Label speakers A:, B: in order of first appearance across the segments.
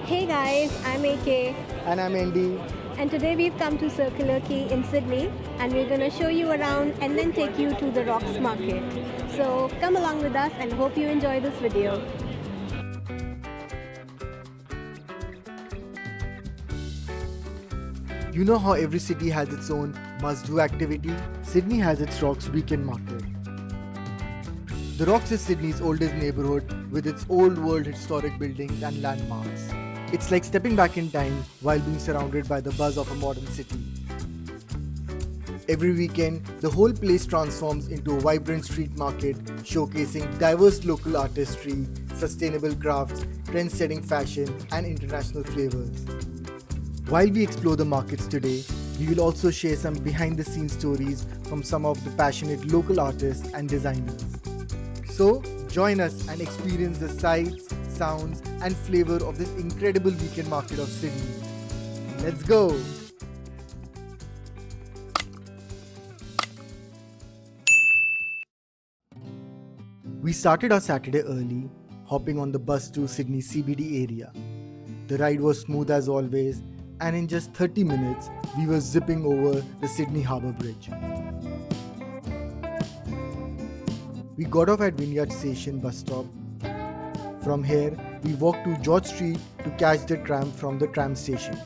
A: Hey guys, I'm AK
B: And I'm Andy.
A: and today we've come to Circular Quay in Sydney and we're going to show you around and then take you to the Rocks Market. So come along with us and hope you enjoy this video.
B: You know how every city has its own must-do activity? Sydney has its Rocks Weekend Market. The Rocks is Sydney's oldest neighbourhood with its old world historic buildings and landmarks. It's like stepping back in time while being surrounded by the buzz of a modern city. Every weekend, the whole place transforms into a vibrant street market showcasing diverse local artistry, sustainable crafts, trend-setting fashion, and international flavors. While we explore the markets today, we will also share some behind-the-scenes stories from some of the passionate local artists and designers. So, join us and experience the sights, sounds, and flavor of this incredible weekend market of Sydney. Let's go! We started our Saturday early, hopping on the bus to Sydney CBD area. The ride was smooth as always, and in just 30 minutes, we were zipping over the Sydney Harbour Bridge. We got off at Vineyard Station bus stop. From here, we walked to George Street to catch the tram from the tram station.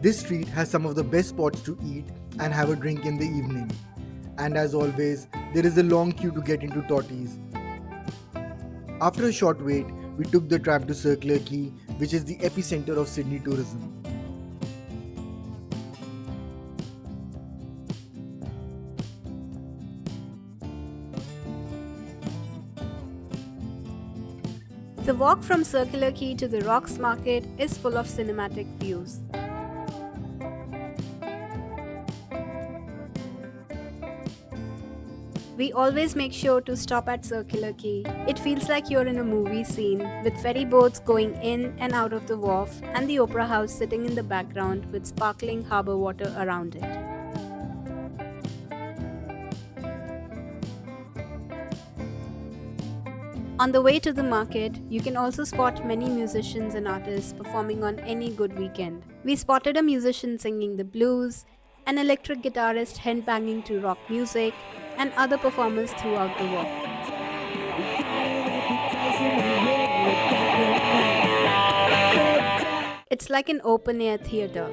B: This street has some of the best spots to eat and have a drink in the evening. And as always, there is a long queue to get into Totties. After a short wait, we took the tram to Circular Quay, which is the epicenter of Sydney tourism.
A: The walk from Circular Quay to the Rocks Market is full of cinematic views. We always make sure to stop at Circular Quay. It feels like you're in a movie scene with ferry boats going in and out of the wharf and the Opera House sitting in the background with sparkling harbour water around it. On the way to the market, you can also spot many musicians and artists performing on any good weekend. We spotted a musician singing the blues, an electric guitarist headbanging to rock music, and other performers throughout the walk. It's like an open-air theatre.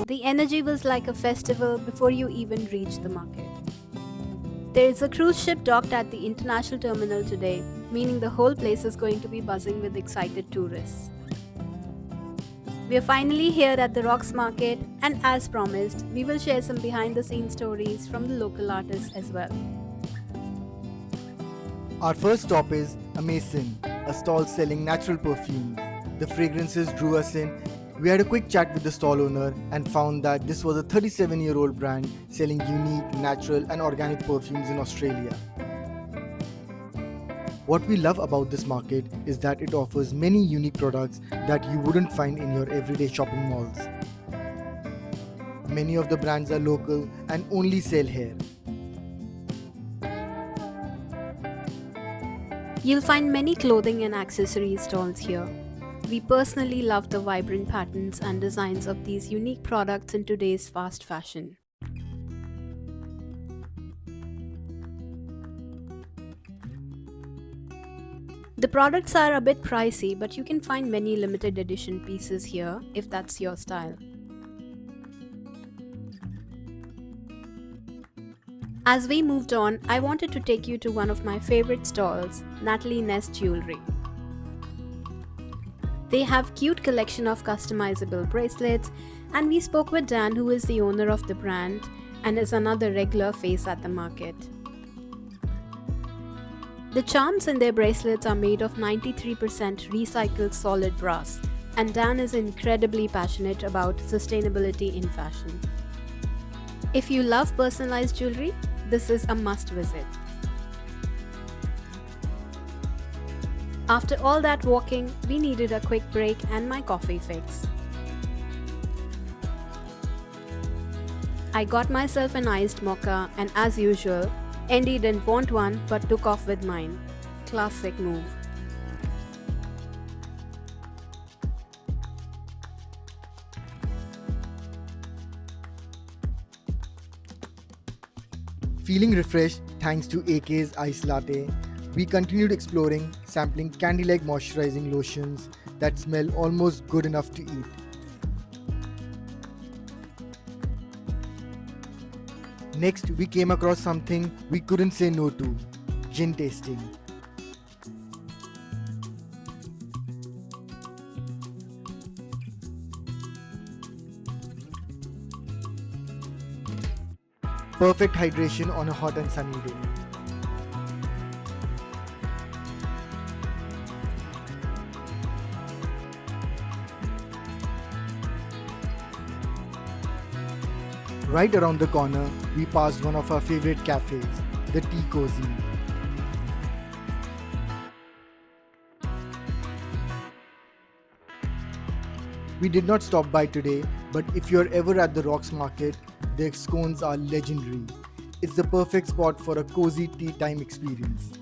A: The energy was like a festival before you even reached the market. There is a cruise ship docked at the international terminal today, meaning the whole place is going to be buzzing with excited tourists. We are finally here at the Rocks Market, and as promised, we will share some behind-the-scenes stories from the local artists as well.
B: Our first stop is Amazon, a stall selling natural perfumes. The fragrances drew us in. We had a quick chat with the stall owner and found that this was a 37-year-old brand selling unique, natural and organic perfumes in Australia. What we love about this market is that it offers many unique products that you wouldn't find in your everyday shopping malls. Many of the brands are local and only sell here.
A: You'll find many clothing and accessories stalls here. We personally love the vibrant patterns and designs of these unique products in today's fast fashion. The products are a bit pricey, but you can find many limited edition pieces here if that's your style. As we moved on, I wanted to take you to one of my favorite stalls, Natalie Nest Jewelry. They have cute collection of customizable bracelets, and we spoke with Dan, who is the owner of the brand and is another regular face at the market. The charms in their bracelets are made of 93% recycled solid brass, and Dan is incredibly passionate about sustainability in fashion. If you love personalized jewelry, this is a must visit. After all that walking, we needed a quick break and my coffee fix. I got myself an iced mocha, and as usual, Andy didn't want one but took off with mine. Classic move.
B: Feeling refreshed thanks to AK's iced latte, we continued exploring, sampling candy-like moisturizing lotions that smell almost good enough to eat. Next, we came across something we couldn't say no to: gin tasting. Perfect hydration on a hot and sunny day. Right around the corner, we passed one of our favorite cafes, the Tea Cozy. We did not stop by today, but if you're ever at the Rocks Market, their scones are legendary. It's the perfect spot for a cozy tea time experience.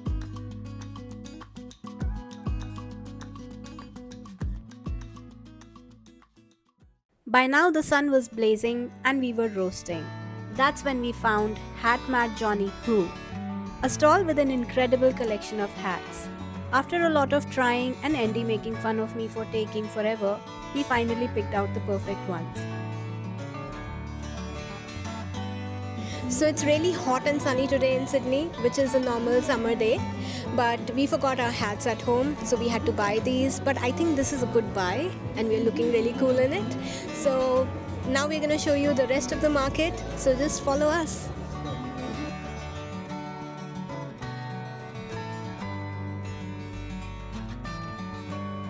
A: By now the sun was blazing and we were roasting. That's when we found Hat Mad Johnny Who, a stall with an incredible collection of hats. After a lot of trying and Andy making fun of me for taking forever, we finally picked out the perfect ones.
C: So it's really hot and sunny today in Sydney, which is a normal summer day. But we forgot our hats at home, so we had to buy these. But I think this is a good buy and we're looking really cool in it. So now we're going to show you the rest of the market. So just follow us.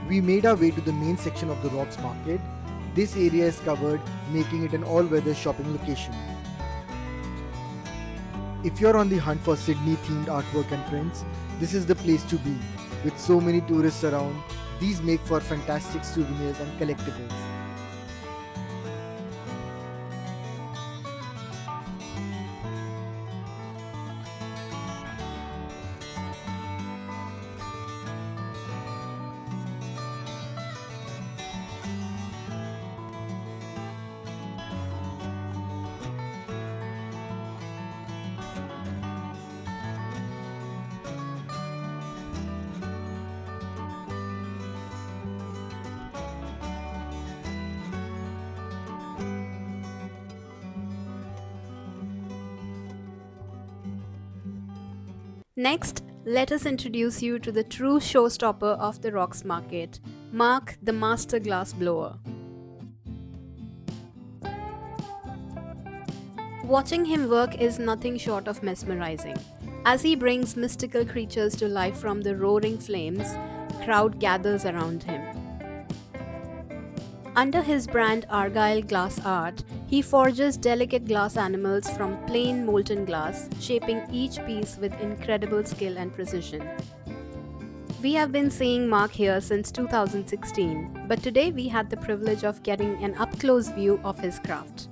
B: We made our way to the main section of the Rocks Market. This area is covered, making it an all-weather shopping location. If you're on the hunt for Sydney-themed artwork and prints, this is the place to be. With so many tourists around, these make for fantastic souvenirs and collectibles.
A: Next, let us introduce you to the true showstopper of the Rocks Market, Mark the Master Glass Blower. Watching him work is nothing short of mesmerizing. As he brings mystical creatures to life from the roaring flames, crowd gathers around him. Under his brand Argyle Glass Art, he forges delicate glass animals from plain molten glass, shaping each piece with incredible skill and precision. We have been seeing Mark here since 2016, but today we had the privilege of getting an up-close view of his craft.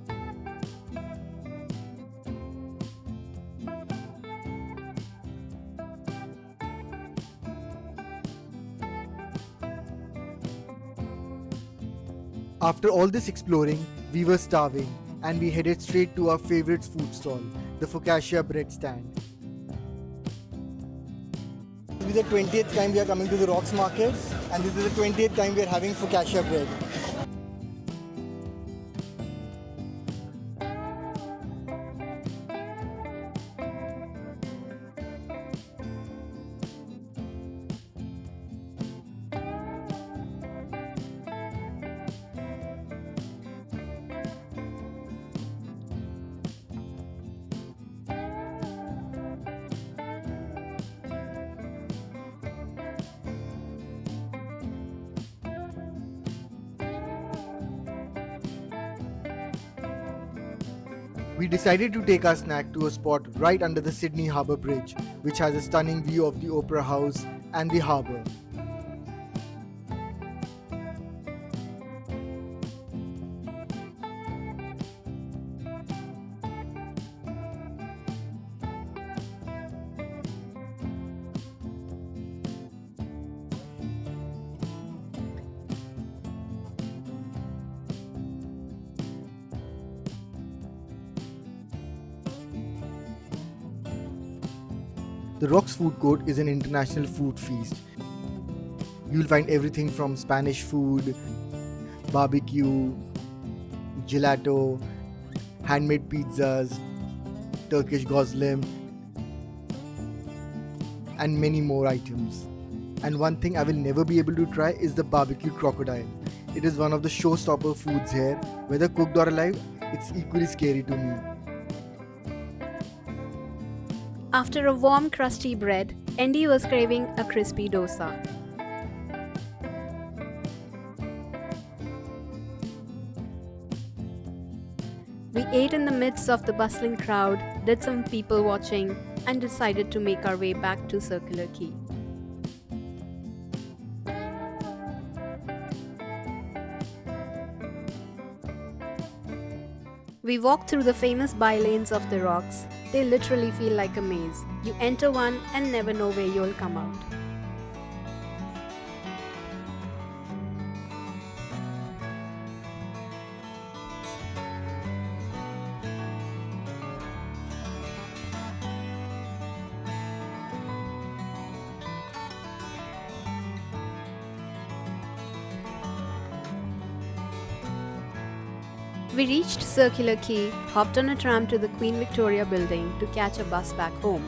B: After all this exploring, we were starving and we headed straight to our favorite food stall, the focaccia bread stand. This is the 20th time we are coming to the Rocks Market, and this is the 20th time we are having focaccia bread. We decided to take our snack to a spot right under the Sydney Harbour Bridge, which has a stunning view of the Opera House and the harbour. The Rocks Food Court is an international food feast. You'll find everything from Spanish food, barbecue, gelato, handmade pizzas, Turkish gozlem, and many more items. And one thing I will never be able to try is the barbecue crocodile. It is one of the showstopper foods here. Whether cooked or alive, it's equally scary to me.
A: After a warm, crusty bread, Andy was craving a crispy dosa. We ate in the midst of the bustling crowd, did some people watching, and decided to make our way back to Circular Quay. We walked through the famous bylanes of the rocks. They literally feel like a maze. You enter one and never know where you'll come out. We reached Circular Quay, hopped on a tram to the Queen Victoria building to catch a bus back home.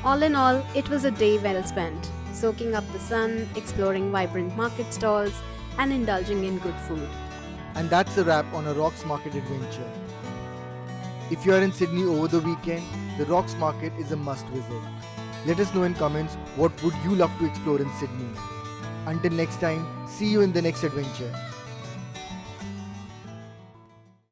A: All in all, it was a day well spent, soaking up the sun, exploring vibrant market stalls, and indulging in good food.
B: And that's a wrap on a Rocks Market adventure. If you are in Sydney over the weekend, the Rocks Market is a must visit. Let us know in comments what would you love to explore in Sydney. Until next time, see you in the next adventure.